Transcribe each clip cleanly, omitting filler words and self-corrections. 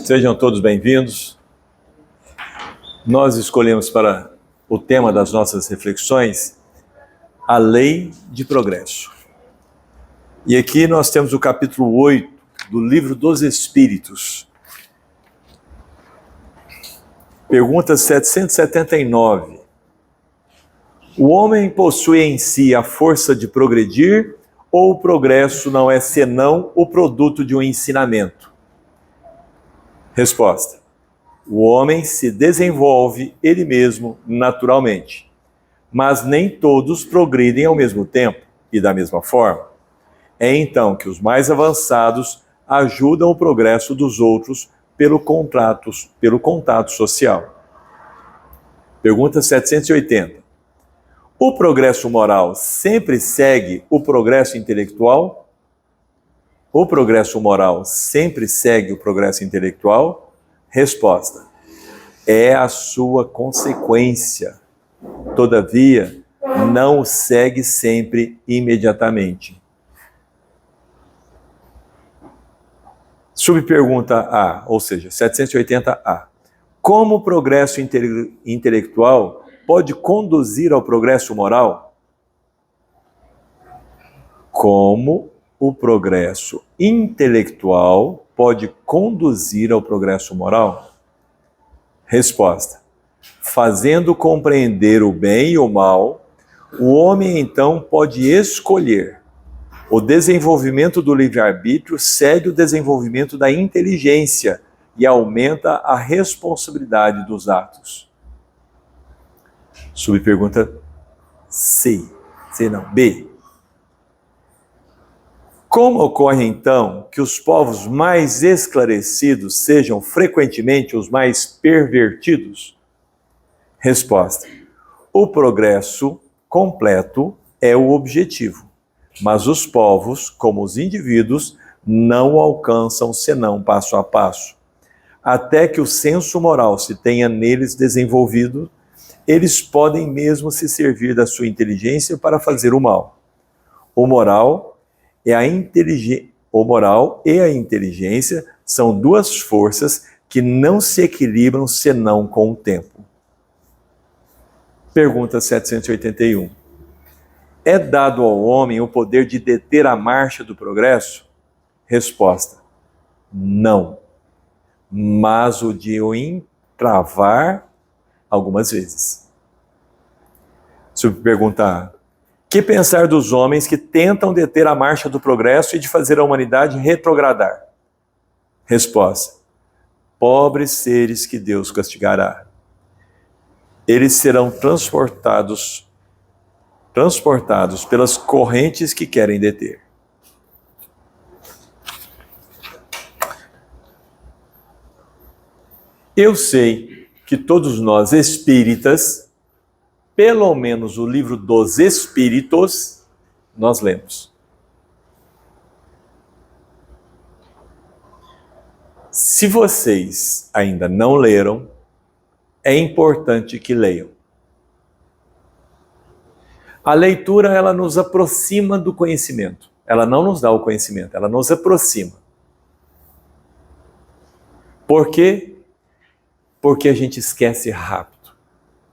Sejam todos bem-vindos. Nós escolhemos para o tema das nossas reflexões a lei de progresso. E aqui nós temos o capítulo 8 do livro dos Espíritos. Pergunta 779. O homem possui em si a força de progredir ou o progresso não é senão o produto de um ensinamento? Resposta. O homem se desenvolve ele mesmo naturalmente, mas nem todos progridem ao mesmo tempo e da mesma forma. É então que os mais avançados ajudam o progresso dos outros pelo contato social. Pergunta 780. O progresso moral sempre segue o progresso intelectual? O progresso moral sempre segue o progresso intelectual? Resposta. É a sua consequência. Todavia, não o segue sempre imediatamente. Subpergunta A, ou seja, 780A. Como o progresso intelectual pode conduzir ao progresso moral? Como o progresso intelectual pode conduzir ao progresso moral? Resposta. Fazendo compreender o bem e o mal, o homem então pode escolher. O desenvolvimento do livre-arbítrio segue o desenvolvimento da inteligência e aumenta a responsabilidade dos atos. Subpergunta B. Como ocorre, então, que os povos mais esclarecidos sejam frequentemente os mais pervertidos? Resposta. O progresso completo é o objetivo, mas os povos, como os indivíduos, não o alcançam senão passo a passo. Até que o senso moral se tenha neles desenvolvido, eles podem mesmo se servir da sua inteligência para fazer o mal. O moral e a inteligência são duas forças que não se equilibram senão com o tempo. Pergunta 781. É dado ao homem o poder de deter a marcha do progresso? Resposta. Não. Mas o de o entravar algumas vezes. Subpergunta A. Que pensar dos homens que tentam deter a marcha do progresso e de fazer a humanidade retrogradar? Resposta. Pobres seres que Deus castigará. Eles serão transportados pelas correntes que querem deter. Eu sei que todos nós espíritas, pelo menos o livro dos Espíritos, nós lemos. Se vocês ainda não leram, é importante que leiam. A leitura, ela nos aproxima do conhecimento. Ela não nos dá o conhecimento, ela nos aproxima. Por quê? Porque a gente esquece rápido.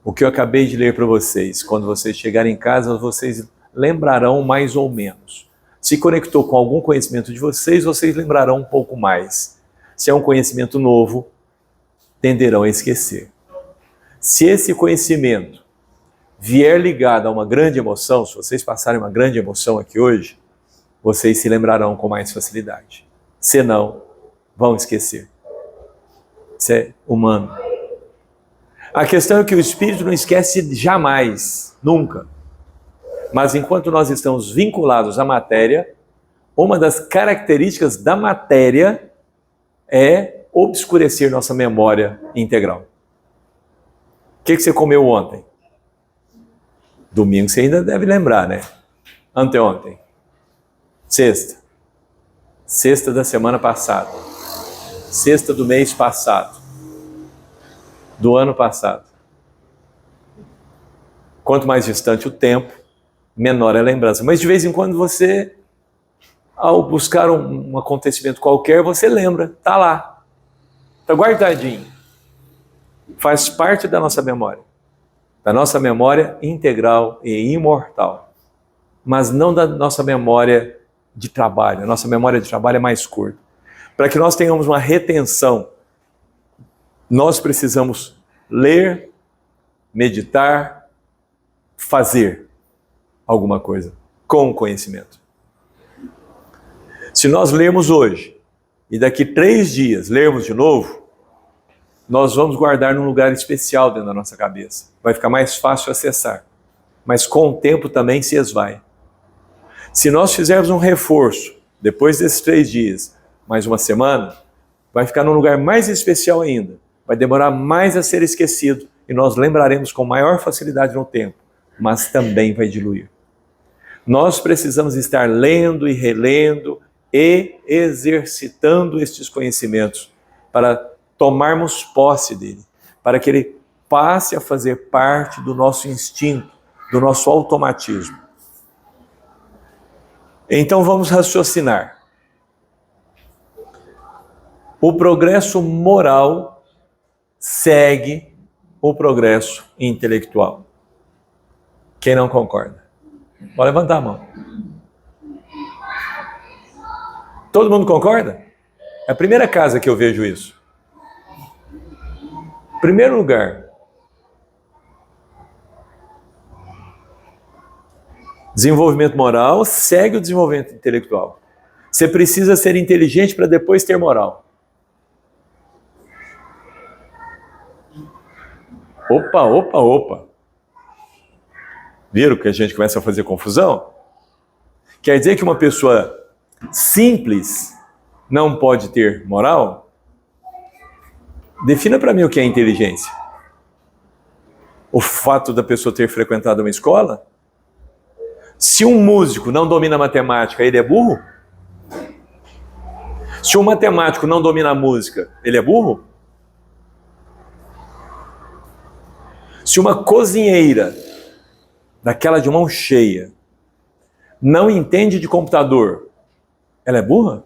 O que eu acabei de ler para vocês, quando vocês chegarem em casa, vocês lembrarão mais ou menos. Se conectou com algum conhecimento de vocês, vocês lembrarão um pouco mais. Se é um conhecimento novo, tenderão a esquecer. Se esse conhecimento vier ligado a uma grande emoção, se vocês passarem uma grande emoção aqui hoje, vocês se lembrarão com mais facilidade. Senão, vão esquecer. Isso é humano. A questão é que o espírito não esquece jamais, nunca. Mas enquanto nós estamos vinculados à matéria, uma das características da matéria é obscurecer nossa memória integral. O que você comeu ontem? Domingo você ainda deve lembrar, né? Anteontem. Sexta. Sexta da semana passada. Sexta do mês passado. Do ano passado. Quanto mais distante o tempo, menor é a lembrança. Mas de vez em quando você, ao buscar um acontecimento qualquer, você lembra, está lá. Está guardadinho. Faz parte da nossa memória integral e imortal, mas não da nossa memória de trabalho. A nossa memória de trabalho é mais curta. Para que nós tenhamos uma retenção, nós precisamos ler, meditar, fazer alguma coisa com conhecimento. Se nós lermos hoje e daqui 3 dias lermos de novo, nós vamos guardar num lugar especial dentro da nossa cabeça. Vai ficar mais fácil acessar, mas com o tempo também se esvai. Se nós fizermos um reforço, depois desses 3 dias, mais uma semana, vai ficar num lugar mais especial ainda. Vai demorar mais a ser esquecido e nós lembraremos com maior facilidade no tempo, mas também vai diluir. Nós precisamos estar lendo e relendo e exercitando estes conhecimentos para tomarmos posse dele, para que ele passe a fazer parte do nosso instinto, do nosso automatismo. Então vamos raciocinar. O progresso moral segue o progresso intelectual. Quem não concorda? Pode levantar a mão. Todo mundo concorda? É a primeira casa que eu vejo isso. Primeiro lugar, desenvolvimento moral segue o desenvolvimento intelectual. Você precisa ser inteligente para depois ter moral. Opa. Viram que a gente começa a fazer confusão? Quer dizer que uma pessoa simples não pode ter moral? Defina para mim o que é inteligência. O fato da pessoa ter frequentado uma escola? Se um músico não domina matemática, ele é burro? Se um matemático não domina a música, ele é burro? Se uma cozinheira, daquela de mão cheia, não entende de computador, ela é burra?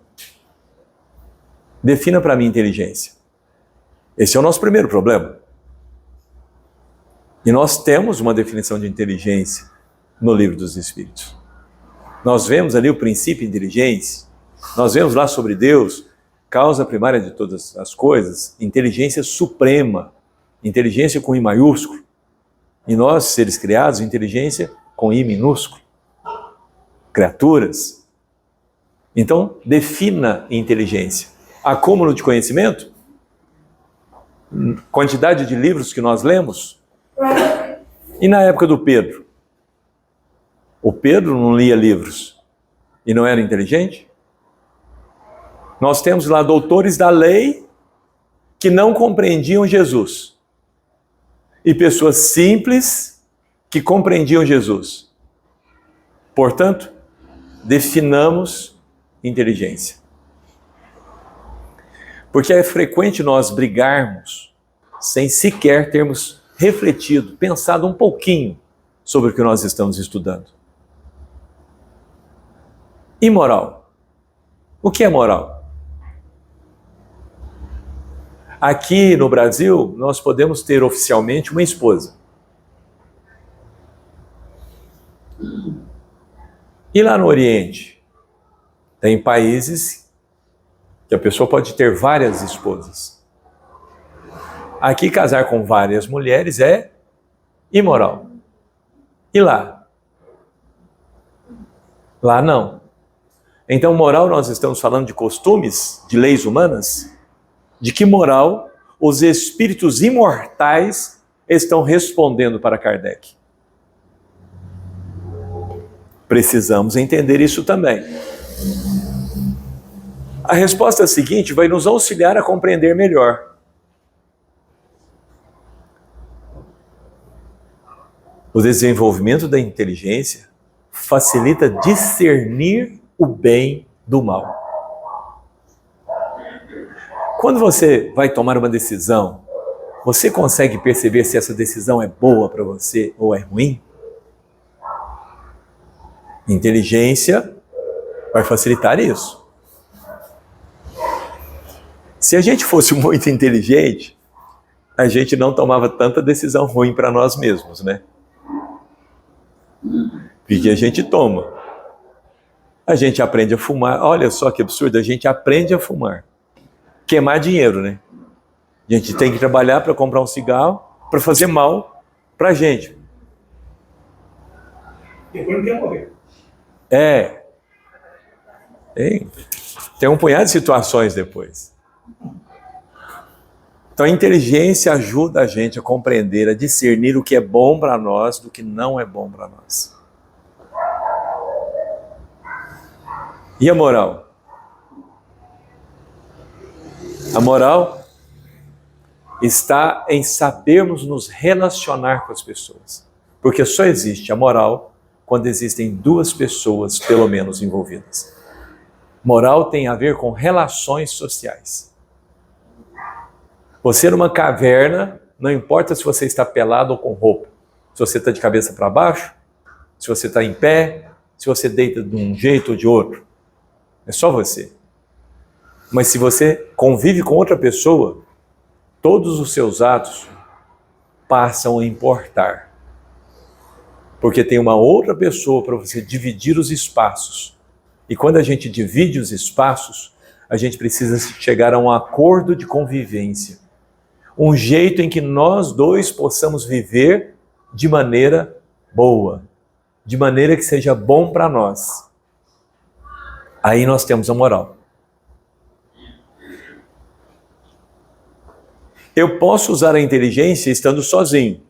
Defina para mim inteligência. Esse é o nosso primeiro problema. E nós temos uma definição de inteligência no Livro dos Espíritos. Nós vemos ali o princípio de inteligência, nós vemos lá sobre Deus, causa primária de todas as coisas, inteligência suprema, inteligência com I maiúsculo. E nós, seres criados, inteligência com I minúsculo. Criaturas. Então, defina inteligência. Acúmulo de conhecimento? Quantidade de livros que nós lemos? E na época do Pedro? O Pedro não lia livros e não era inteligente? Nós temos lá doutores da lei que não compreendiam Jesus. E pessoas simples que compreendiam Jesus. Portanto, definamos inteligência. Porque é frequente nós brigarmos sem sequer termos refletido, pensado um pouquinho sobre o que nós estamos estudando. E moral? O que é moral? Aqui no Brasil, nós podemos ter oficialmente uma esposa. E lá no Oriente, tem países que a pessoa pode ter várias esposas. Aqui, casar com várias mulheres é imoral. E lá? Lá não. Então, moral, nós estamos falando de costumes, de leis humanas? De que moral os espíritos imortais estão respondendo para Kardec? Precisamos entender isso também. A resposta seguinte vai nos auxiliar a compreender melhor. O desenvolvimento da inteligência facilita discernir o bem do mal. Quando você vai tomar uma decisão, você consegue perceber se essa decisão é boa para você ou é ruim? Inteligência vai facilitar isso. Se a gente fosse muito inteligente, a gente não tomava tanta decisão ruim para nós mesmos, né? Porque a gente toma. A gente aprende a fumar. Olha só que absurdo, a gente aprende a fumar. Queimar dinheiro, né? A gente tem que trabalhar para comprar um cigarro, para fazer mal para a gente. Depois não quer morrer. Tem um punhado de situações depois. Então a inteligência ajuda a gente a compreender, a discernir o que é bom para nós do que não é bom para nós. E a moral? A moral está em sabermos nos relacionar com as pessoas. Porque só existe a moral quando existem duas pessoas, pelo menos, envolvidas. Moral tem a ver com relações sociais. Você numa caverna, não importa se você está pelado ou com roupa. Se você está de cabeça para baixo, se você está em pé, se você deita de um jeito ou de outro. É só você. Mas se você convive com outra pessoa, todos os seus atos passam a importar. Porque tem uma outra pessoa para você dividir os espaços. E quando a gente divide os espaços, a gente precisa chegar a um acordo de convivência. Um jeito em que nós dois possamos viver de maneira boa. De maneira que seja bom para nós. Aí nós temos a moral. Eu posso usar a inteligência estando sozinho.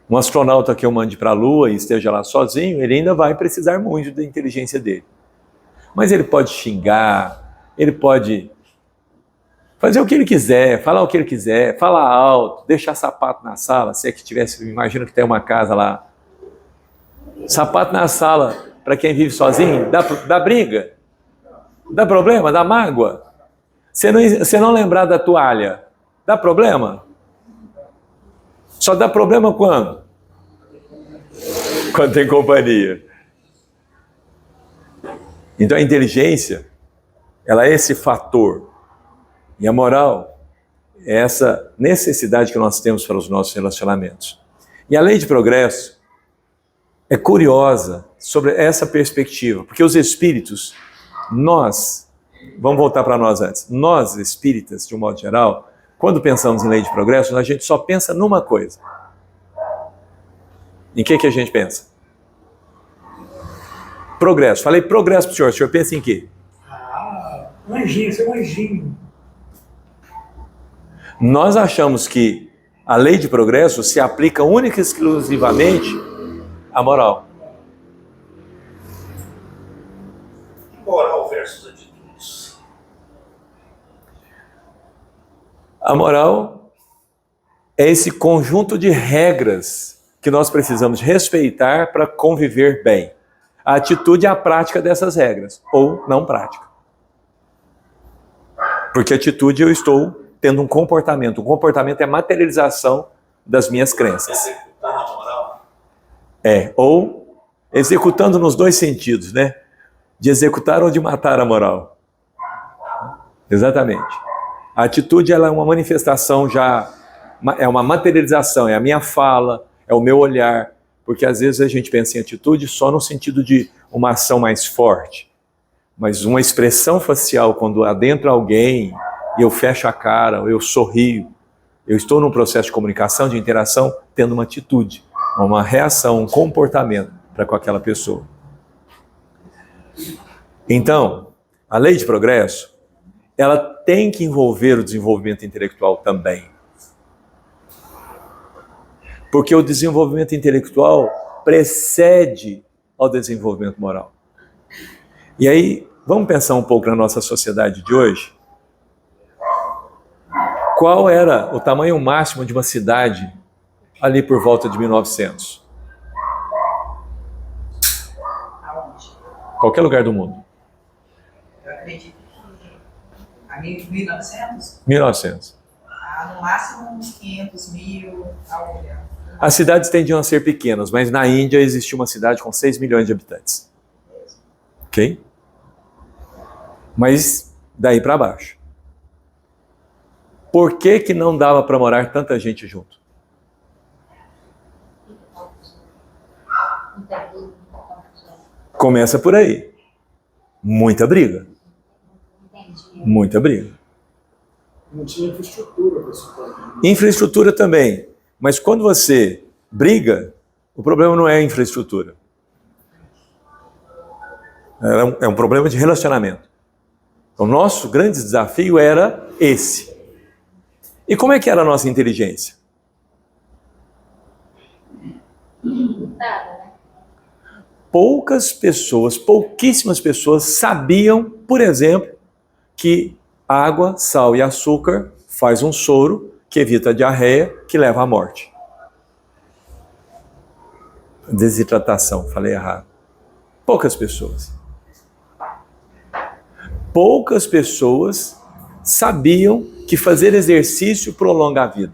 Um astronauta que eu mande para a Lua e esteja lá sozinho, ele ainda vai precisar muito da inteligência dele. Mas ele pode xingar, ele pode fazer o que ele quiser, falar o que ele quiser, falar alto, deixar sapato na sala, se é que tivesse, imagina que tem uma casa lá. Sapato na sala, para quem vive sozinho, dá briga, dá problema, dá mágoa. Você não lembrar da toalha, dá problema? Só dá problema quando? Quando tem companhia. Então a inteligência, ela é esse fator. E a moral é essa necessidade que nós temos para os nossos relacionamentos. E a lei de progresso é curiosa sobre essa perspectiva, porque os espíritos, vamos voltar para nós antes, nós espíritas, de um modo geral, quando pensamos em lei de progresso, a gente só pensa numa coisa. Em que a gente pensa? Progresso. Falei progresso para o senhor pensa em quê? Anjinho, seu anjinho. Nós achamos que a lei de progresso se aplica única e exclusivamente à moral. Moral versus atitudes. A moral é esse conjunto de regras que nós precisamos respeitar para conviver bem. A atitude é a prática dessas regras, ou não prática. Porque atitude eu estou tendo um comportamento. O comportamento é a materialização das minhas crenças. Executando a moral? Ou executando nos dois sentidos, né? De executar ou de matar a moral. Exatamente. A atitude ela é uma manifestação é uma materialização, é a minha fala, é o meu olhar, porque às vezes a gente pensa em atitude só no sentido de uma ação mais forte, mas uma expressão facial quando adentra alguém e eu fecho a cara, ou eu sorrio, eu estou num processo de comunicação, de interação, tendo uma atitude, uma reação, um comportamento para com aquela pessoa. Então, a lei de progresso, ela tem que envolver o desenvolvimento intelectual também. Porque o desenvolvimento intelectual precede ao desenvolvimento moral. E aí, vamos pensar um pouco na nossa sociedade de hoje? Qual era o tamanho máximo de uma cidade ali por volta de 1900? Aonde? Qualquer lugar do mundo. Eu acredito que a 1900? 1900. No máximo uns 500 mil, algo. As cidades tendiam a ser pequenas, mas na Índia existia uma cidade com 6 milhões de habitantes. Ok? Mas daí para baixo. Por que que não dava para morar tanta gente junto? Começa por aí. Muita briga. Muita briga. Não tinha infraestrutura para isso. Infraestrutura também. Mas quando você briga, o problema não é a infraestrutura. É um problema de relacionamento. O nosso grande desafio era esse. E como é que era a nossa inteligência? Poucas pessoas, pouquíssimas pessoas sabiam, por exemplo, que água, sal e açúcar faz um soro que evita a diarreia, que leva à morte. Desidratação, falei errado. Poucas pessoas. Poucas pessoas sabiam que fazer exercício prolonga a vida.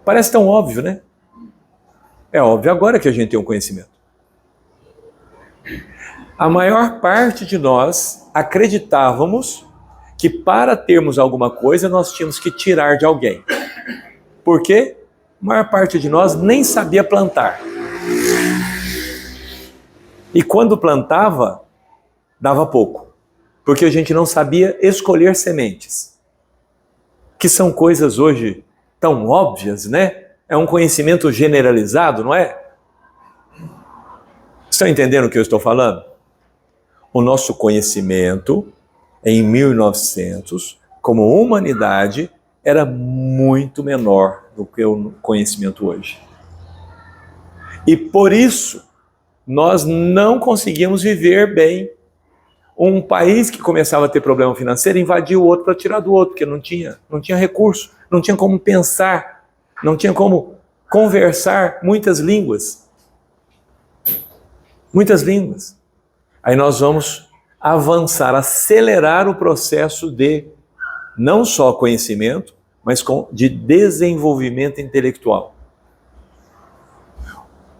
Parece tão óbvio, né? É óbvio agora que a gente tem um conhecimento. A maior parte de nós acreditávamos que para termos alguma coisa nós tínhamos que tirar de alguém. Por quê? A maior parte de nós nem sabia plantar. E quando plantava, dava pouco. Porque a gente não sabia escolher sementes. Que são coisas hoje tão óbvias, né? É um conhecimento generalizado, não é? Estão entendendo o que eu estou falando? O nosso conhecimento, em 1900, como humanidade, era muito menor do que o conhecimento hoje. E por isso, nós não conseguíamos viver bem. Um país que começava a ter problema financeiro invadiu o outro para tirar do outro, porque não tinha recurso, não tinha como pensar, não tinha como conversar muitas línguas. Muitas línguas. Aí nós vamos avançar, acelerar o processo de não só conhecimento, mas de desenvolvimento intelectual.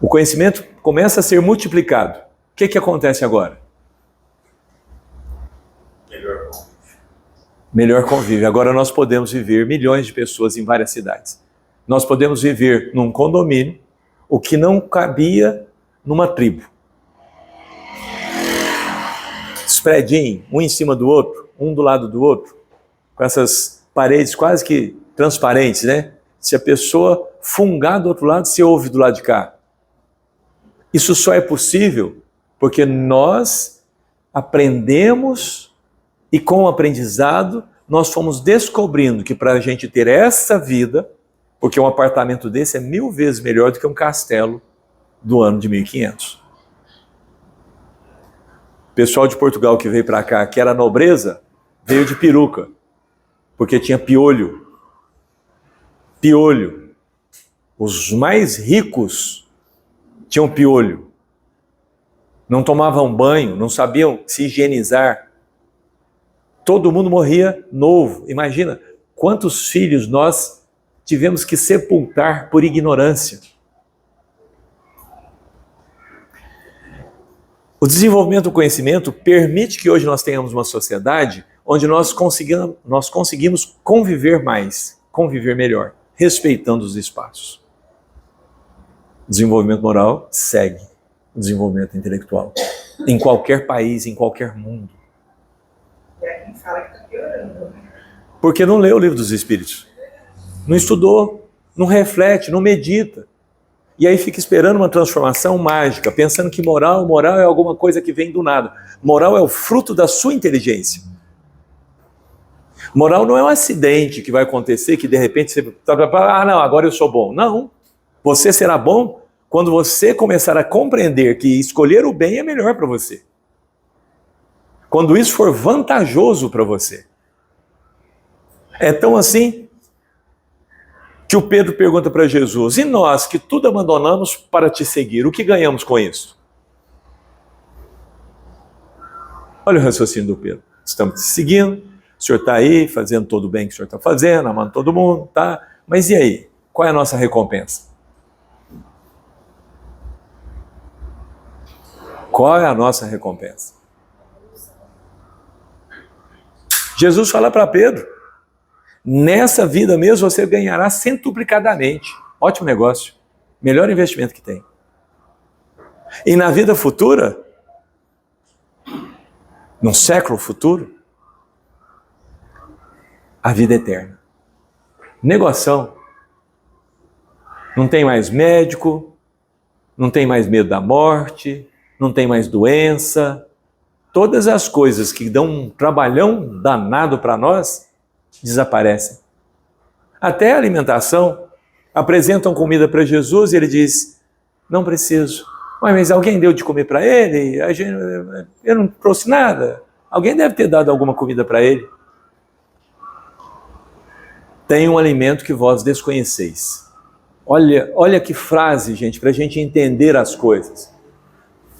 O conhecimento começa a ser multiplicado. O que acontece agora? Melhor convívio. Agora nós podemos viver milhões de pessoas em várias cidades. Nós podemos viver num condomínio, o que não cabia numa tribo. Spreadinho, um em cima do outro, um do lado do outro, com essas paredes quase que transparentes, né? Se a pessoa fungar do outro lado, você ouve do lado de cá. Isso só é possível porque nós aprendemos e com o aprendizado nós fomos descobrindo que para a gente ter essa vida, porque um apartamento desse é 1000 vezes melhor do que um castelo do ano de 1500. O pessoal de Portugal que veio para cá, que era nobreza, veio de peruca, porque tinha piolho. Piolho. Os mais ricos tinham piolho. Não tomavam banho, não sabiam se higienizar. Todo mundo morria novo. Imagina quantos filhos nós tivemos que sepultar por ignorância. O desenvolvimento do conhecimento permite que hoje nós tenhamos uma sociedade onde nós conseguimos conviver mais, conviver melhor, respeitando os espaços. O desenvolvimento moral segue o desenvolvimento intelectual. Em qualquer país, em qualquer mundo. E aí quem fala que está piorando. Porque não lê o livro dos Espíritos. Não estudou, não reflete, não medita. E aí fica esperando uma transformação mágica, pensando que moral é alguma coisa que vem do nada. Moral é o fruto da sua inteligência. Moral não é um acidente que vai acontecer, que de repente você... não, agora eu sou bom. Não. Você será bom quando você começar a compreender que escolher o bem é melhor para você. Quando isso for vantajoso para você. É tão assim que o Pedro pergunta para Jesus: e nós que tudo abandonamos para te seguir, o que ganhamos com isso? Olha o raciocínio do Pedro. Estamos te seguindo, o senhor está aí fazendo todo o bem que o senhor está fazendo, amando todo mundo, tá? Mas e aí? Qual é a nossa recompensa? Qual é a nossa recompensa? Jesus fala para Pedro: Nessa vida mesmo você ganhará centuplicadamente. Ótimo negócio. Melhor investimento que tem. E na vida futura, num século futuro, a vida eterna. Negoção. Não tem mais médico, não tem mais medo da morte, não tem mais doença. Todas as coisas que dão um trabalhão danado para nós desaparecem. Até a alimentação. Apresentam comida para Jesus e ele diz, não preciso. Mas alguém deu de comer para ele? Eu não trouxe nada. Alguém deve ter dado alguma comida para ele. Tem um alimento que vós desconheceis. Olha que frase, gente, para a gente entender as coisas.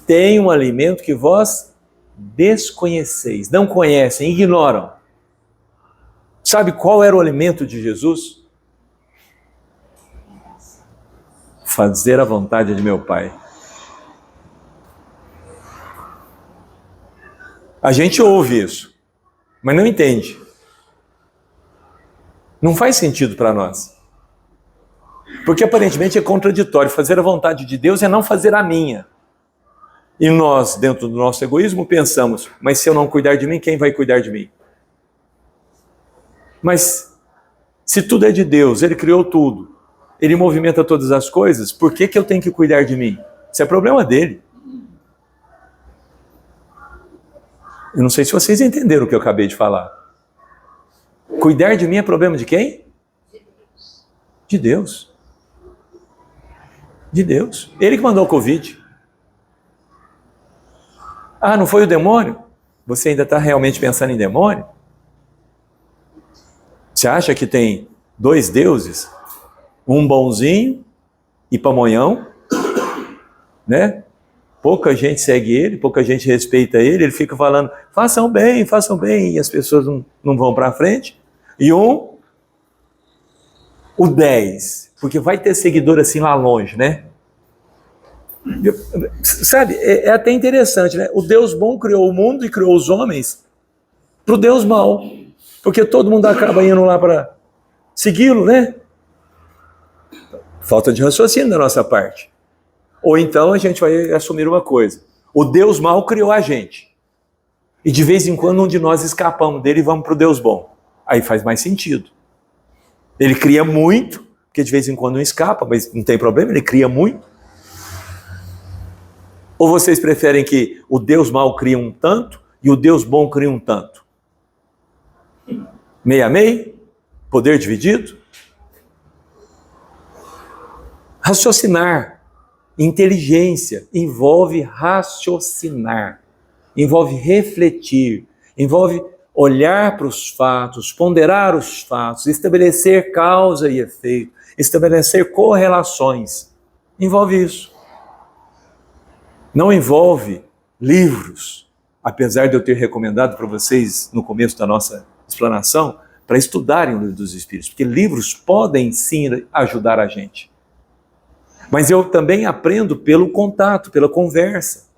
Tem um alimento que vós desconheceis, não conhecem, ignoram. Sabe qual era o alimento de Jesus? Fazer a vontade de meu Pai. A gente ouve isso, mas não entende. Não faz sentido para nós. Porque aparentemente é contraditório. Fazer a vontade de Deus é não fazer a minha. E nós, dentro do nosso egoísmo, pensamos, mas se eu não cuidar de mim, quem vai cuidar de mim? Mas se tudo é de Deus, Ele criou tudo, Ele movimenta todas as coisas, por que eu tenho que cuidar de mim? Isso é problema dele. Eu não sei se vocês entenderam o que eu acabei de falar. Cuidar de mim é problema de quem? De Deus. De Deus. Ele que mandou o Covid. Ah, não foi o demônio? Você ainda está realmente pensando em demônio? Você acha que tem dois deuses? Um bonzinho e pamonhão, né? Pouca gente segue ele, pouca gente respeita ele, ele fica falando, façam bem, e as pessoas não vão para frente. E o 10, porque vai ter seguidor assim lá longe, né? Sabe, é até interessante, né? O Deus bom criou o mundo e criou os homens para o Deus mau, porque todo mundo acaba indo lá para segui-lo, né? Falta de raciocínio da nossa parte. Ou então a gente vai assumir uma coisa, o Deus mau criou a gente, e de vez em quando um de nós escapamos dele e vamos para o Deus bom. Aí faz mais sentido. Ele cria muito, porque de vez em quando um escapa, mas não tem problema, ele cria muito. Ou vocês preferem que o Deus mau cria um tanto e o Deus bom cria um tanto? Meio a meio? Poder dividido? Raciocinar. Inteligência envolve raciocinar, envolve refletir, envolve olhar para os fatos, ponderar os fatos, estabelecer causa e efeito, estabelecer correlações. Envolve isso. Não envolve livros, apesar de eu ter recomendado para vocês no começo da nossa explanação, para estudarem o Livro dos Espíritos, porque livros podem sim ajudar a gente. Mas eu também aprendo pelo contato, pela conversa.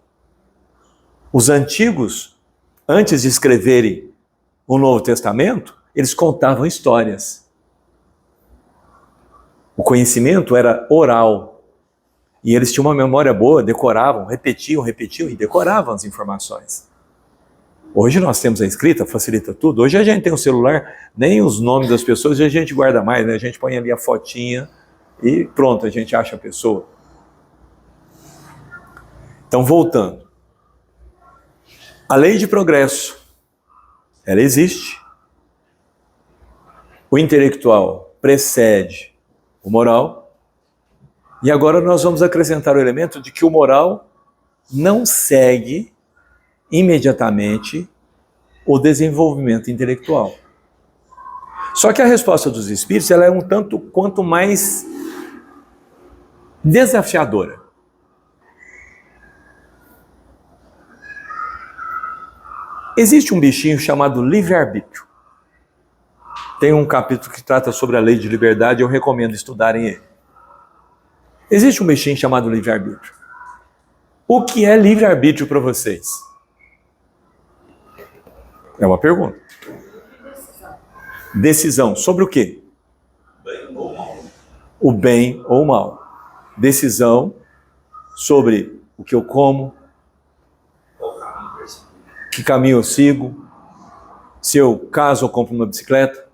Os antigos, antes de escreverem o Novo Testamento, eles contavam histórias. O conhecimento era oral. E eles tinham uma memória boa, decoravam, repetiam e decoravam as informações. Hoje nós temos a escrita, facilita tudo. Hoje a gente tem um celular, nem os nomes das pessoas a gente guarda mais, né? A gente põe ali a fotinha e pronto, a gente acha a pessoa. Então, voltando. A lei de progresso, ela existe. O intelectual precede o moral. E agora nós vamos acrescentar o elemento de que o moral não segue imediatamente o desenvolvimento intelectual. Só que a resposta dos espíritos ela é um tanto quanto mais desafiadora. Existe um bichinho chamado livre-arbítrio. Tem um capítulo que trata sobre a lei de liberdade, eu recomendo estudarem ele. Existe um bichinho chamado livre-arbítrio. O que é livre-arbítrio para vocês? É uma pergunta. Decisão sobre o quê? O bem ou o mal. Decisão sobre o que eu como, que caminho eu sigo, se eu caso ou compro uma bicicleta.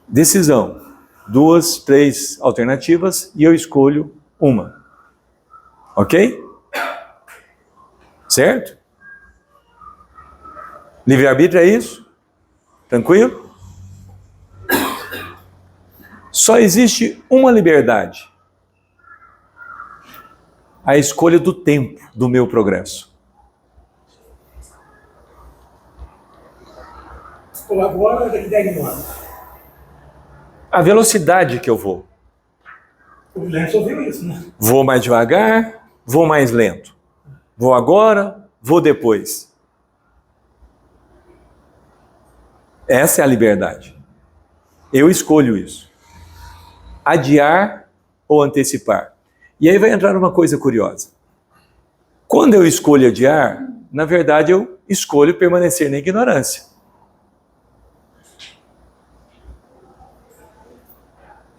Decisão. 2, 3 alternativas e eu escolho uma. Ok? Certo? Livre-arbítrio é isso? Tranquilo? Só existe uma liberdade. A escolha do tempo do meu progresso. Ou agora ou daqui 10 anos? A velocidade que eu vou. O Lenço ouviu isso, né? Vou mais devagar, vou mais lento. Vou agora, vou depois. Essa é a liberdade. Eu escolho isso. Adiar ou antecipar. E aí vai entrar uma coisa curiosa. Quando eu escolho adiar, na verdade eu escolho permanecer na ignorância.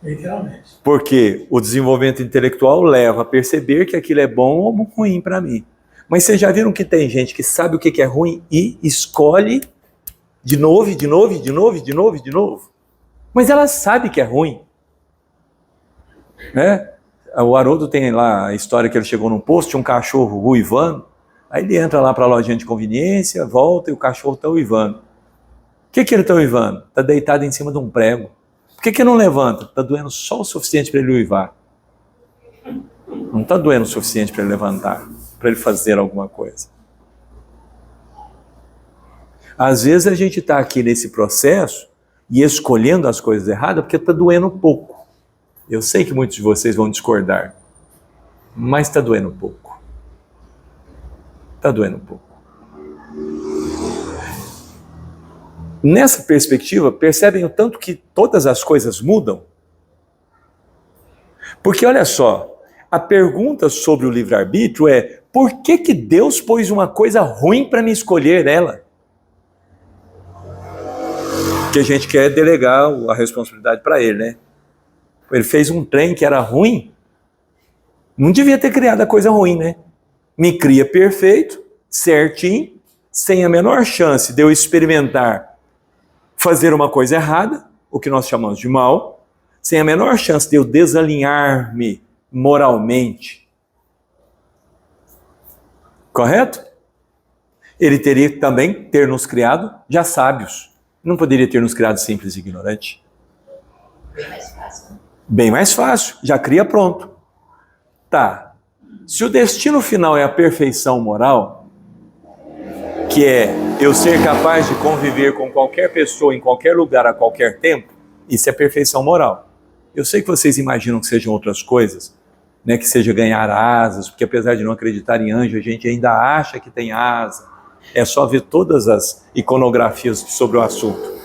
Literalmente. Porque o desenvolvimento intelectual leva a perceber que aquilo é bom ou ruim para mim. Mas vocês já viram que tem gente que sabe o que é ruim e escolhe de novo, de novo, de novo, de novo, de novo. Mas ela sabe que é ruim. Né? O Haroldo tem lá a história que ele chegou num posto, tinha um cachorro uivando, aí ele entra lá para a lojinha de conveniência, volta e o cachorro está uivando. O que ele está uivando? Está deitado em cima de um prego. Por que não levanta? Está doendo só o suficiente para ele uivar. Não está doendo o suficiente para ele levantar, para ele fazer alguma coisa. Às vezes a gente está aqui nesse processo e escolhendo as coisas erradas porque está doendo pouco. Eu sei que muitos de vocês vão discordar, mas está doendo pouco. Está doendo pouco. Nessa perspectiva, percebem o tanto que todas as coisas mudam? Porque olha só, a pergunta sobre o livre-arbítrio é: por que Deus pôs uma coisa ruim para me escolher ela? Que a gente quer delegar a responsabilidade para ele, né? Ele fez um trem que era ruim, não devia ter criado a coisa ruim, né? Me cria perfeito, certinho, sem a menor chance de eu experimentar fazer uma coisa errada, o que nós chamamos de mal, sem a menor chance de eu desalinhar-me moralmente. Correto? Ele teria que também ter nos criado já sábios. Não poderia ter nos criado simples e ignorantes. Bem mais fácil. Bem mais fácil, já cria pronto. Tá, se o destino final é a perfeição moral, que é eu ser capaz de conviver com qualquer pessoa, em qualquer lugar, a qualquer tempo, isso é perfeição moral. Eu sei que vocês imaginam que sejam outras coisas, né, que seja ganhar asas, porque apesar de não acreditar em anjo, a gente ainda acha que tem asa. É só ver todas as iconografias sobre o assunto.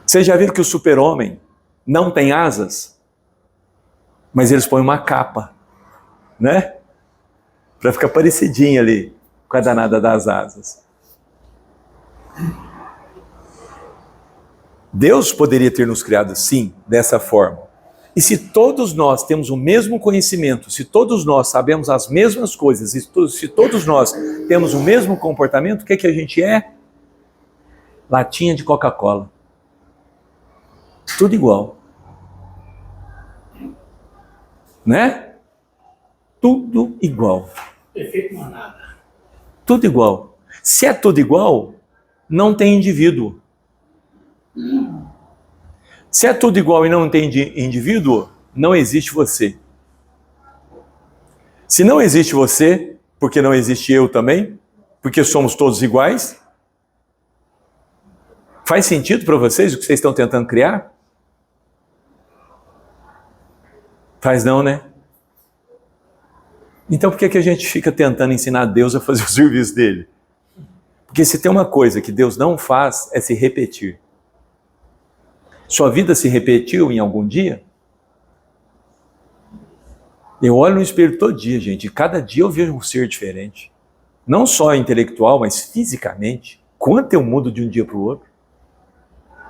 Vocês já viram que o super-homem não tem asas? Mas eles põem uma capa, né? Para ficar parecidinho ali com a danada das asas. Deus poderia ter nos criado, sim, dessa forma. E se todos nós temos o mesmo conhecimento, se todos nós sabemos as mesmas coisas, se todos nós temos o mesmo comportamento, o que a gente é? Latinha de Coca-Cola. Tudo igual. Né? Tudo igual. Efeito manada. Tudo igual. Se é tudo igual, não tem indivíduo. Se é tudo igual e não tem indivíduo, não existe você. Se não existe você, porque não existe eu também, porque somos todos iguais, faz sentido para vocês o que vocês estão tentando criar? Faz não, né? Então por que a gente fica tentando ensinar Deus a fazer o serviço dele? Porque se tem uma coisa que Deus não faz, é se repetir. Sua vida se repetiu em algum dia? Eu olho no espelho todo dia, gente, e cada dia eu vejo um ser diferente. Não só intelectual, mas fisicamente. Quanto eu mudo de um dia para o outro?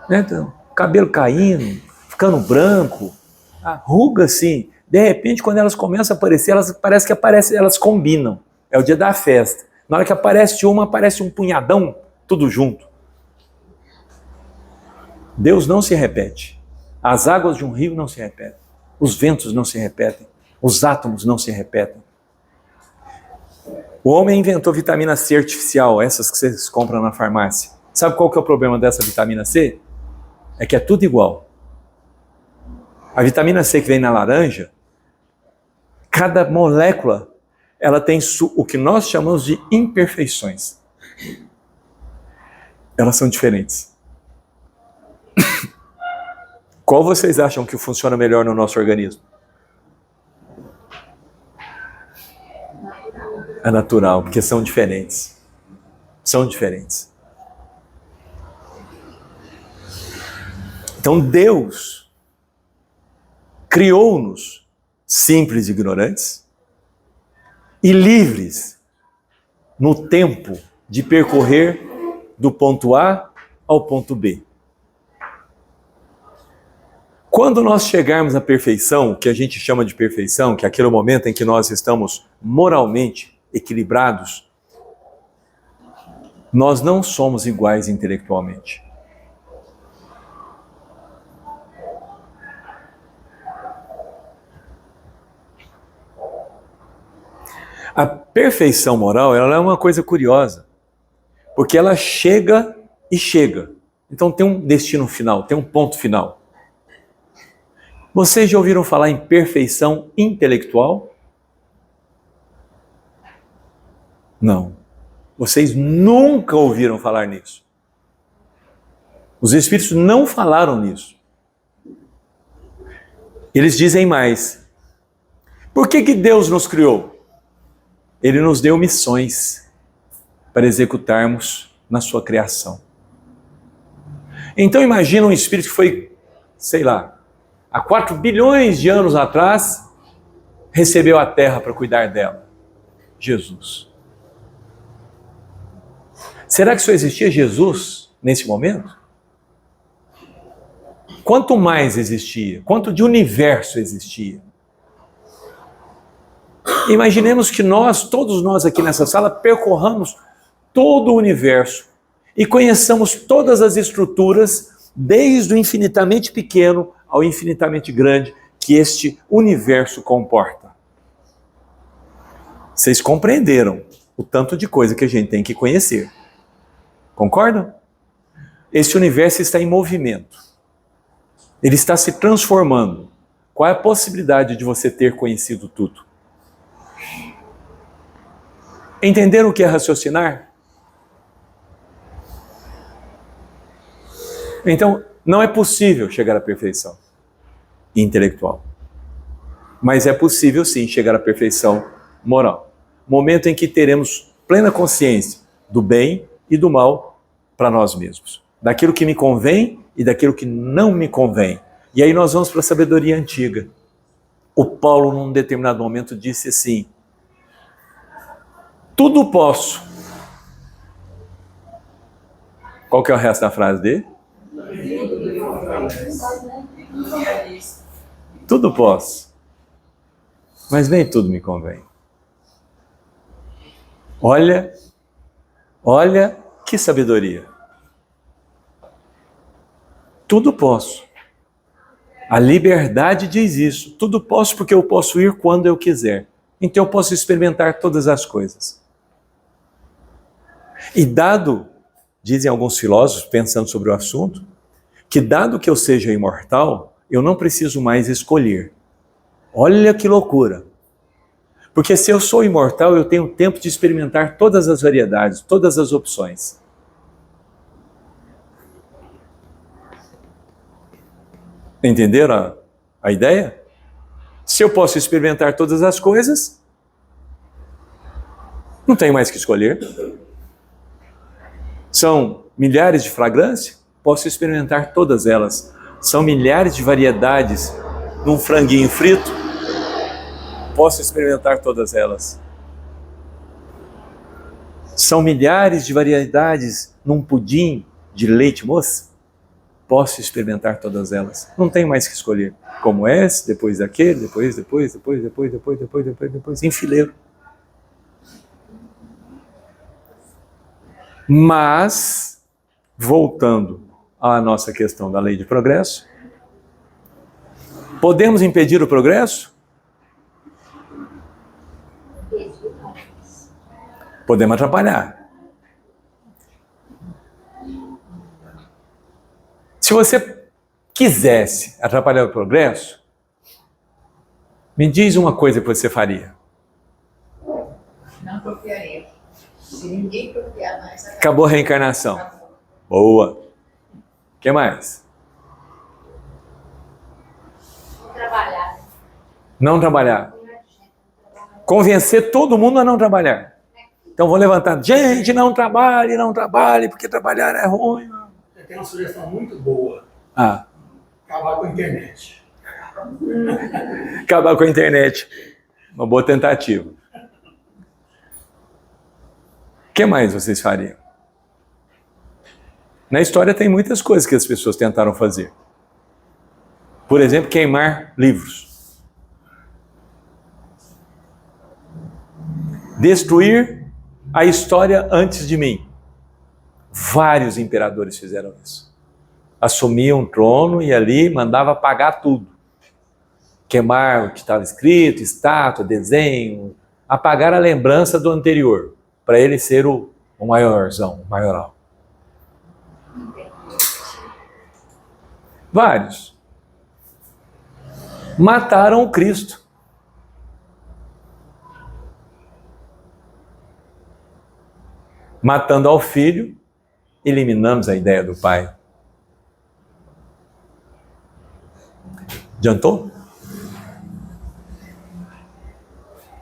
Né? Então, cabelo caindo, ficando branco, a ruga assim. De repente, quando elas começam a aparecer, elas combinam. É o dia da festa. Na hora que aparece uma, aparece um punhadão, tudo junto. Deus não se repete. As águas de um rio não se repetem. Os ventos não se repetem. Os átomos não se repetem. O homem inventou vitamina C artificial, essas que vocês compram na farmácia. Sabe qual que é o problema dessa vitamina C? É que é tudo igual. A vitamina C que vem na laranja, cada molécula, ela tem o que nós chamamos de imperfeições. Elas são diferentes. Qual vocês acham que funciona melhor no nosso organismo? A natural, porque são diferentes. São diferentes. Então Deus criou-nos simples e ignorantes e livres no tempo de percorrer do ponto A ao ponto B. Quando nós chegarmos à perfeição, o que a gente chama de perfeição, que é aquele momento em que nós estamos moralmente equilibrados, nós não somos iguais intelectualmente. A perfeição moral, ela é uma coisa curiosa, porque ela chega e chega. Então tem um destino final, tem um ponto final. Vocês já ouviram falar em perfeição intelectual? Não. Vocês nunca ouviram falar nisso. Os Espíritos não falaram nisso. Eles dizem mais. Por que Deus nos criou? Ele nos deu missões para executarmos na sua criação. Então imagina um Espírito que foi, sei lá, há 4 bilhões de anos atrás, recebeu a Terra para cuidar dela. Jesus. Será que só existia Jesus nesse momento? Quanto mais existia? Quanto de universo existia? Imaginemos que todos nós aqui nessa sala, percorramos todo o universo e conheçamos todas as estruturas, desde o infinitamente pequeno ao infinitamente grande, que este universo comporta. Vocês compreenderam o tanto de coisa que a gente tem que conhecer. Concordam? Este universo está em movimento. Ele está se transformando. Qual é a possibilidade de você ter conhecido tudo? Entenderam o que é raciocinar? Então, não é possível chegar à perfeição intelectual. Mas é possível sim chegar à perfeição moral. Momento em que teremos plena consciência do bem e do mal para nós mesmos. Daquilo que me convém e daquilo que não me convém. E aí nós vamos para a sabedoria antiga. O Paulo, num determinado momento, disse assim: tudo posso. Qual que é o resto da frase dele? Tudo posso, mas nem tudo me convém. Olha que sabedoria. Tudo posso. A liberdade diz isso. Tudo posso porque eu posso ir quando eu quiser. Então eu posso experimentar todas as coisas. E dado, dizem alguns filósofos pensando sobre o assunto, que dado que eu seja imortal, eu não preciso mais escolher. Olha que loucura. Porque se eu sou imortal, eu tenho tempo de experimentar todas as variedades, todas as opções. Entenderam a ideia? Se eu posso experimentar todas as coisas, não tenho mais que escolher. São milhares de fragrâncias, posso experimentar todas elas. São milhares de variedades num franguinho frito, posso experimentar todas elas. São milhares de variedades num pudim de leite moça? Posso experimentar todas elas. Não tenho mais que escolher. Como esse, depois daquele, depois, em fileiro. Mas, voltando à nossa questão da lei de progresso, podemos impedir o progresso? Podemos atrapalhar. Se você quisesse atrapalhar o progresso, me diz uma coisa que você faria. Não procriaria. Se ninguém procriar mais, Acabou a reencarnação. acabou. Boa. O que mais? Trabalhar. Não trabalhar. Convencer todo mundo a não trabalhar. Então vou levantar. Gente, não trabalhe, porque trabalhar é ruim. Tem uma sugestão muito boa. Ah, Acabar com a internet. acabar com a internet. Uma boa tentativa. O que mais vocês fariam? Na história tem muitas coisas que as pessoas tentaram fazer. Por exemplo, queimar livros. Destruir a história antes de mim. Vários imperadores fizeram isso. Assumiam o trono e ali mandava apagar tudo. Queimar o que estava escrito, estátua, desenho, apagar a lembrança do anterior, para ele ser o maiorzão, o maioral. Vários. Mataram o Cristo. Matando ao Filho, eliminamos a ideia do Pai. Adiantou?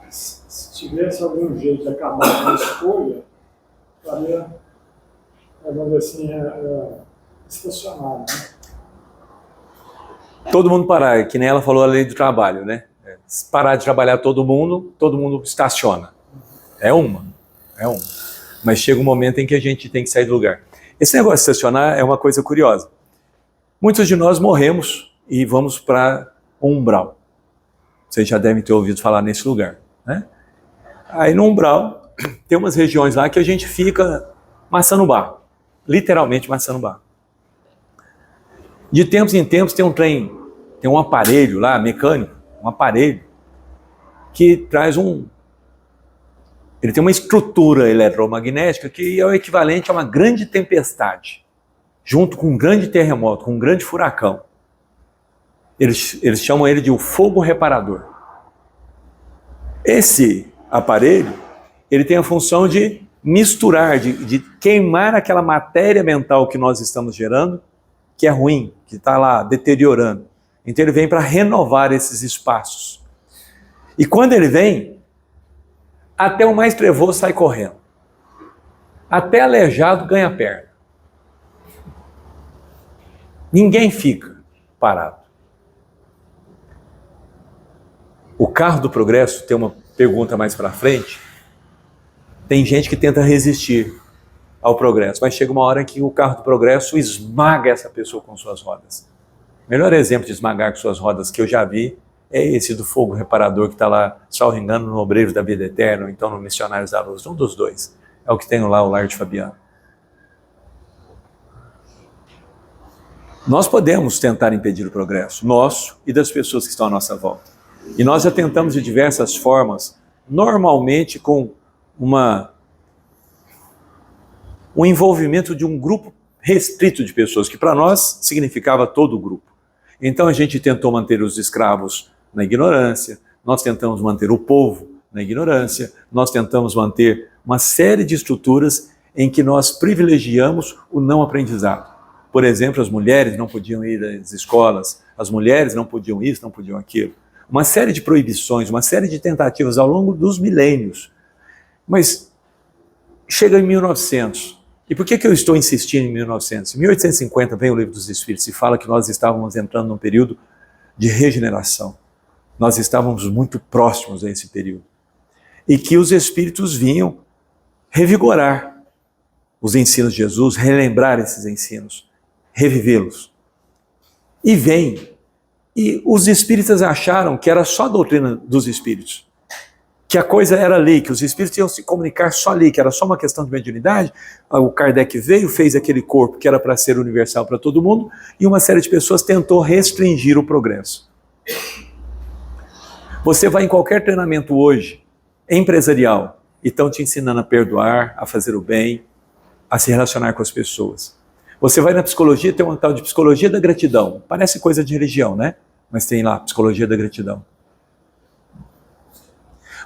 Se tivesse algum jeito de acabar com a escolha, faria, vamos dizer assim, estacionado, né? Todo mundo parar, que nem ela falou a lei do trabalho, né? Se parar de trabalhar todo mundo estaciona. É uma. Mas chega um momento em que a gente tem que sair do lugar. Esse negócio de estacionar é uma coisa curiosa. Muitos de nós morremos e vamos para um umbral. Vocês já devem ter ouvido falar nesse lugar, né? Aí no umbral, tem umas regiões lá que a gente fica maçando barro. Literalmente maçando barro. De tempos em tempos tem um aparelho lá, mecânico, um aparelho, que traz ele tem uma estrutura eletromagnética que é o equivalente a uma grande tempestade, junto com um grande terremoto, com um grande furacão. Eles chamam ele de o fogo reparador. Esse aparelho, ele tem a função de misturar, de queimar aquela matéria mental que nós estamos gerando, que é ruim, que está lá deteriorando. Então ele vem para renovar esses espaços. E quando ele vem, até o mais trevoso sai correndo. Até aleijado ganha perna. Ninguém fica parado. O carro do progresso, tem uma pergunta mais para frente, tem gente que tenta resistir ao progresso, mas chega uma hora que o carro do progresso esmaga essa pessoa com suas rodas. O melhor exemplo de esmagar com suas rodas que eu já vi é esse do fogo reparador que está lá, salvo engano, no Obreiros da Vida Eterna, ou então no Missionários da Luz, um dos dois. É o que tem lá, o Lar de Fabiano. Nós podemos tentar impedir o progresso, nosso e das pessoas que estão à nossa volta. E nós já tentamos de diversas formas, normalmente com um envolvimento de um grupo restrito de pessoas, que para nós significava todo o grupo. Então a gente tentou manter os escravos na ignorância, nós tentamos manter o povo na ignorância, nós tentamos manter uma série de estruturas em que nós privilegiamos o não aprendizado. Por exemplo, as mulheres não podiam ir às escolas, as mulheres não podiam isso, não podiam aquilo. Uma série de proibições, uma série de tentativas ao longo dos milênios. Mas chega em 1900. E por que eu estou insistindo em 1900? Em 1850 vem o Livro dos Espíritos e fala que nós estávamos entrando num período de regeneração. Nós estávamos muito próximos a esse período. E que os espíritos vinham revigorar os ensinos de Jesus, relembrar esses ensinos, revivê-los. E vem. E os espíritas acharam que era só a doutrina dos espíritos, que a coisa era ali, que os espíritos iam se comunicar só ali, que era só uma questão de mediunidade. O Kardec veio, fez aquele corpo que era para ser universal para todo mundo, e uma série de pessoas tentou restringir o progresso. Você vai em qualquer treinamento hoje, empresarial, e estão te ensinando a perdoar, a fazer o bem, a se relacionar com as pessoas. Você vai na psicologia, tem uma tal de psicologia da gratidão. Parece coisa de religião, né? Mas tem lá, psicologia da gratidão.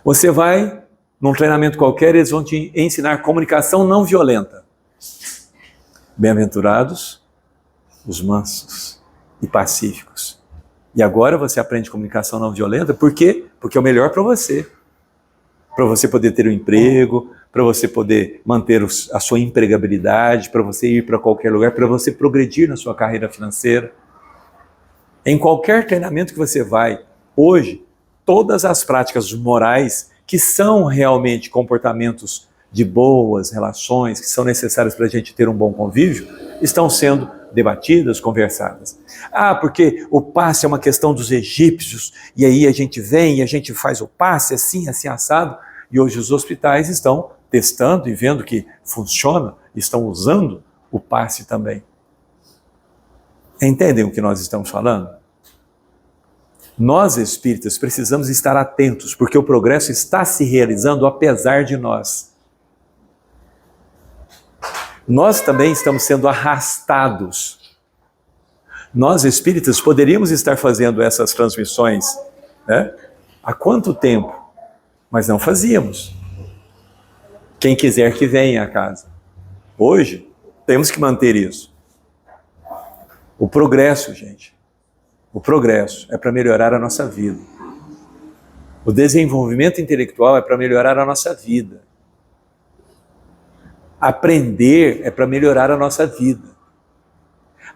Você vai num treinamento qualquer, eles vão te ensinar comunicação não violenta. Bem-aventurados os mansos e pacíficos. E agora você aprende comunicação não violenta, por quê? Porque é o melhor para você. Para você poder ter um emprego, para você poder manter a sua empregabilidade, para você ir para qualquer lugar, para você progredir na sua carreira financeira. Em qualquer treinamento que você vai, hoje, todas as práticas morais que são realmente comportamentos de boas relações, que são necessárias para a gente ter um bom convívio, estão sendo debatidas, conversadas. Ah, porque o passe é uma questão dos egípcios, e aí a gente vem e a gente faz o passe assim, assim, assado, e hoje os hospitais estão testando e vendo que funciona, estão usando o passe também. Entendem o que nós estamos falando? Nós espíritas precisamos estar atentos, porque o progresso está se realizando apesar de nós. Nós também estamos sendo arrastados. Nós espíritas poderíamos estar fazendo essas transmissões, né? Há quanto tempo? Mas não fazíamos. Quem quiser que venha à casa. Hoje, temos que manter isso. O progresso, gente. O progresso é para melhorar a nossa vida. O desenvolvimento intelectual é para melhorar a nossa vida. Aprender é para melhorar a nossa vida.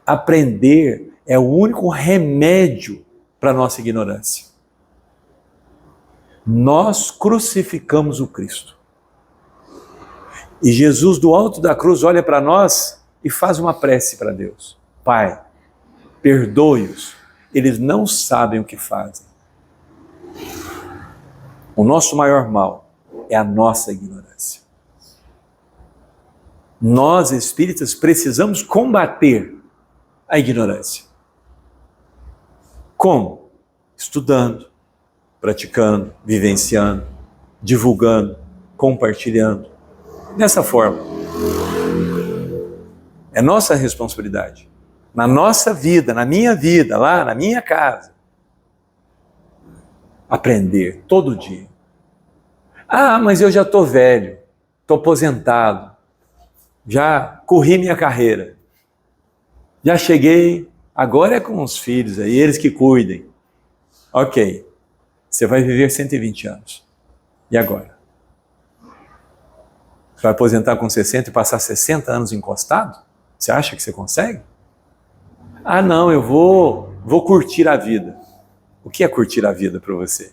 Aprender é o único remédio para a nossa ignorância. Nós crucificamos o Cristo. E Jesus, do alto da cruz, olha para nós e faz uma prece para Deus. Pai, perdoe-os, eles não sabem o que fazem. O nosso maior mal é a nossa ignorância. Nós, espíritas, precisamos combater a ignorância. Como? Estudando, praticando, vivenciando, divulgando, compartilhando. Dessa forma. É nossa responsabilidade. Na nossa vida, na minha vida, lá na minha casa. Aprender todo dia. Ah, mas eu já estou velho, estou aposentado, já corri minha carreira, já cheguei, agora é com os filhos aí, eles que cuidem. Ok, você vai viver 120 anos. E agora? Você vai aposentar com 60 e passar 60 anos encostado? Você acha que você consegue? Ah, não, eu vou curtir a vida. O que é curtir a vida para você?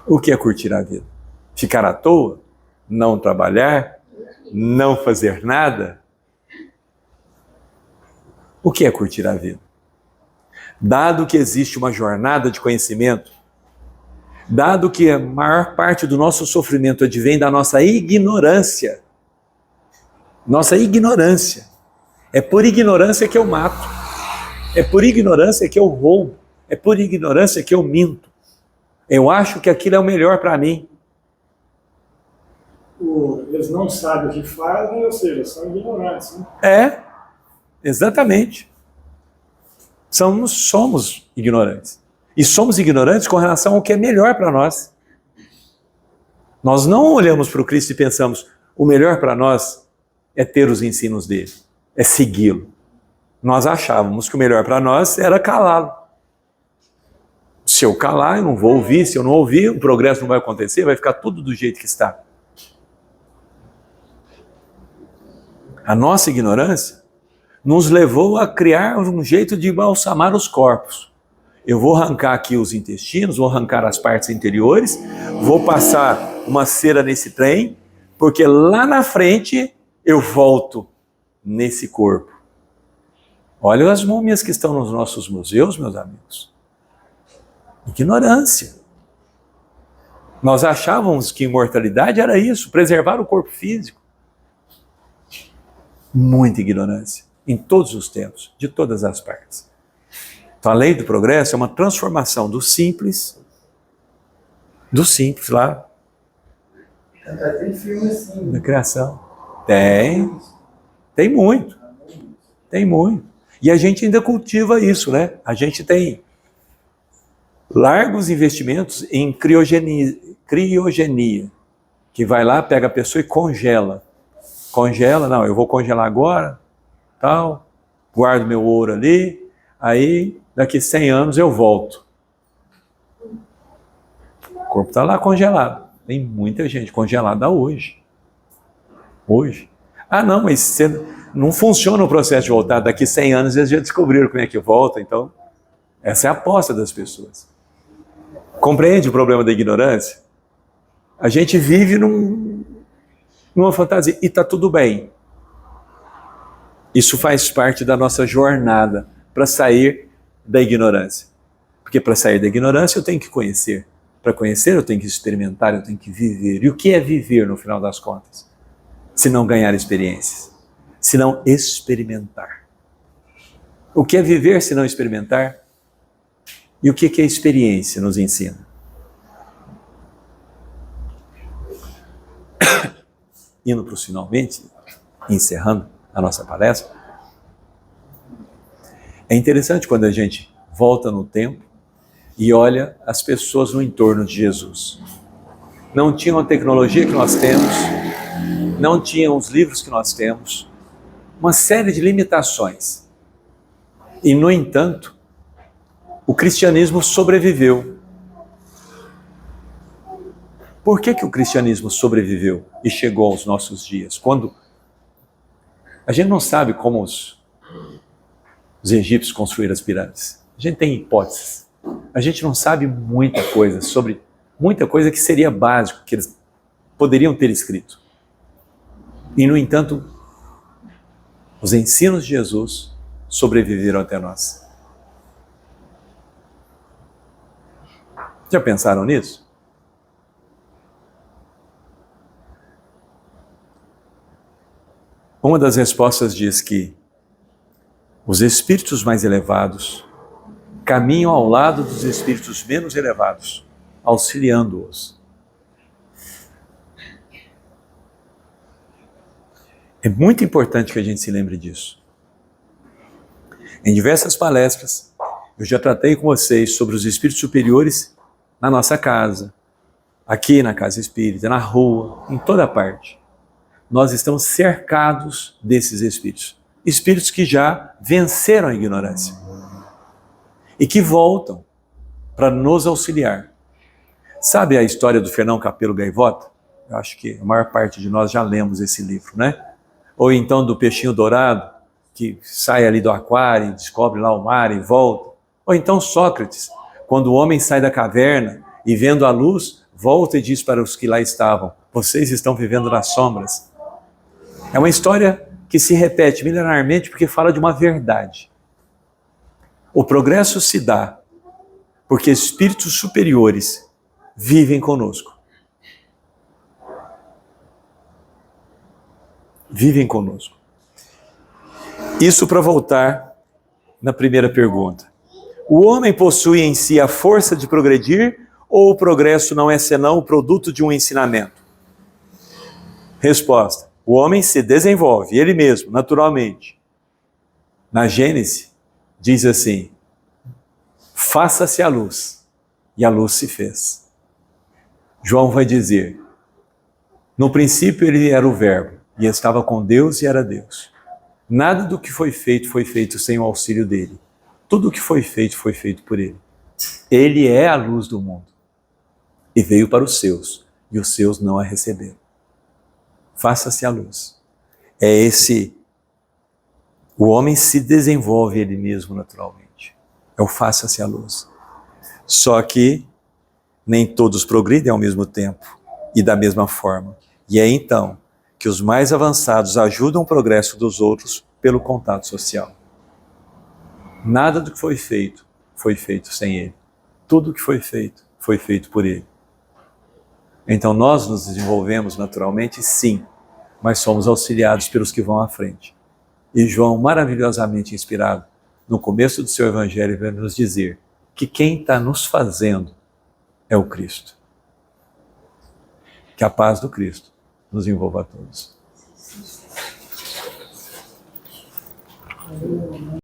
O que é curtir a vida? Ficar à toa? Não trabalhar? Não fazer nada? O que é curtir a vida? Dado que existe uma jornada de conhecimento, dado que a maior parte do nosso sofrimento advém da nossa ignorância, é por ignorância que eu mato, é por ignorância que eu roubo, é por ignorância que eu minto. Eu acho que aquilo é o melhor para mim. Eles não sabem o que fazem, ou seja, são ignorantes. Né? É, exatamente. Somos ignorantes. E somos ignorantes com relação ao que é melhor para nós. Nós não olhamos para o Cristo e pensamos, o melhor para nós é ter os ensinos dele, é segui-lo. Nós achávamos que o melhor para nós era calá-lo. Se eu calar, eu não vou ouvir. Se eu não ouvir, o progresso não vai acontecer, vai ficar tudo do jeito que está. A nossa ignorância nos levou a criar um jeito de embalsamar os corpos. Eu vou arrancar aqui os intestinos, vou arrancar as partes interiores, vou passar uma cera nesse trem, porque lá na frente eu volto nesse corpo. Olha as múmias que estão nos nossos museus, meus amigos. Ignorância. Nós achávamos que imortalidade era isso, preservar o corpo físico. Muita ignorância, em todos os tempos, de todas as partes. Então a lei do progresso é uma transformação do simples lá, Tem filme assim. da criação. Tem muito. E a gente ainda cultiva isso, né? A gente tem largos investimentos em criogenia, que vai lá, pega a pessoa e congela. Congela, não, eu vou congelar agora, tal, guardo meu ouro ali, aí daqui 100 anos eu volto. O corpo está lá congelado. Tem muita gente congelada hoje. Ah, não, mas não funciona o processo de voltar. Daqui 100 anos eles já descobriram como é que volta. Então, essa é a aposta das pessoas. Compreende o problema da ignorância? A gente vive numa fantasia e está tudo bem. Isso faz parte da nossa jornada para sair da ignorância. Porque para sair da ignorância eu tenho que conhecer. Para conhecer eu tenho que experimentar, eu tenho que viver. E o que é viver no final das contas? Se não ganhar experiências, se não experimentar. O que é viver se não experimentar? E o que a experiência nos ensina? Indo para os finalmente, encerrando a nossa palestra, é interessante quando a gente volta no tempo e olha as pessoas no entorno de Jesus. Não tinham a tecnologia que nós temos, não tinham os livros que nós temos, uma série de limitações. E, no entanto, o cristianismo sobreviveu. Por que o cristianismo sobreviveu e chegou aos nossos dias? Quando a gente não sabe como os egípcios construíram as pirâmides. A gente tem hipóteses. A gente não sabe muita coisa sobre muita coisa que seria básico, que eles poderiam ter escrito. E, no entanto, os ensinos de Jesus sobreviveram até nós. Já pensaram nisso? Uma das respostas diz que os espíritos mais elevados caminham ao lado dos espíritos menos elevados, auxiliando-os. É muito importante que a gente se lembre disso. Em diversas palestras, eu já tratei com vocês sobre os espíritos superiores na nossa casa, aqui na casa espírita, na rua, em toda parte. Nós estamos cercados desses espíritos. Espíritos que já venceram a ignorância e que voltam para nos auxiliar. Sabe a história do Fernão Capelo Gaivota? Eu acho que a maior parte de nós já lemos esse livro, né? Ou então do peixinho dourado, que sai ali do aquário, descobre lá o mar e volta. Ou então Sócrates, quando o homem sai da caverna e vendo a luz, volta e diz para os que lá estavam: vocês estão vivendo nas sombras. É uma história que se repete milenarmente porque fala de uma verdade. O progresso se dá porque espíritos superiores vivem conosco. Vivem conosco. Isso para voltar na primeira pergunta. O homem possui em si a força de progredir ou o progresso não é senão o produto de um ensinamento? Resposta: o homem se desenvolve, ele mesmo, naturalmente. Na Gênesis, diz assim: faça-se a luz, e a luz se fez. João vai dizer: no princípio ele era o Verbo, e estava com Deus e era Deus. Nada do que foi feito sem o auxílio dele. Tudo o que foi feito por ele. Ele é a luz do mundo. E veio para os seus, e os seus não a receberam. Faça-se a luz. O homem se desenvolve ele mesmo naturalmente. É o faça-se a luz. Só que nem todos progridem ao mesmo tempo. e da mesma forma. E é então que os mais avançados ajudam o progresso dos outros pelo contato social. Nada do que foi feito sem ele. Tudo o que foi feito por ele. Então nós nos desenvolvemos naturalmente, sim, mas somos auxiliados pelos que vão à frente. E João, maravilhosamente inspirado, no começo do seu evangelho, vai nos dizer que quem está nos fazendo é o Cristo. Que a paz do Cristo nos envolva a todos.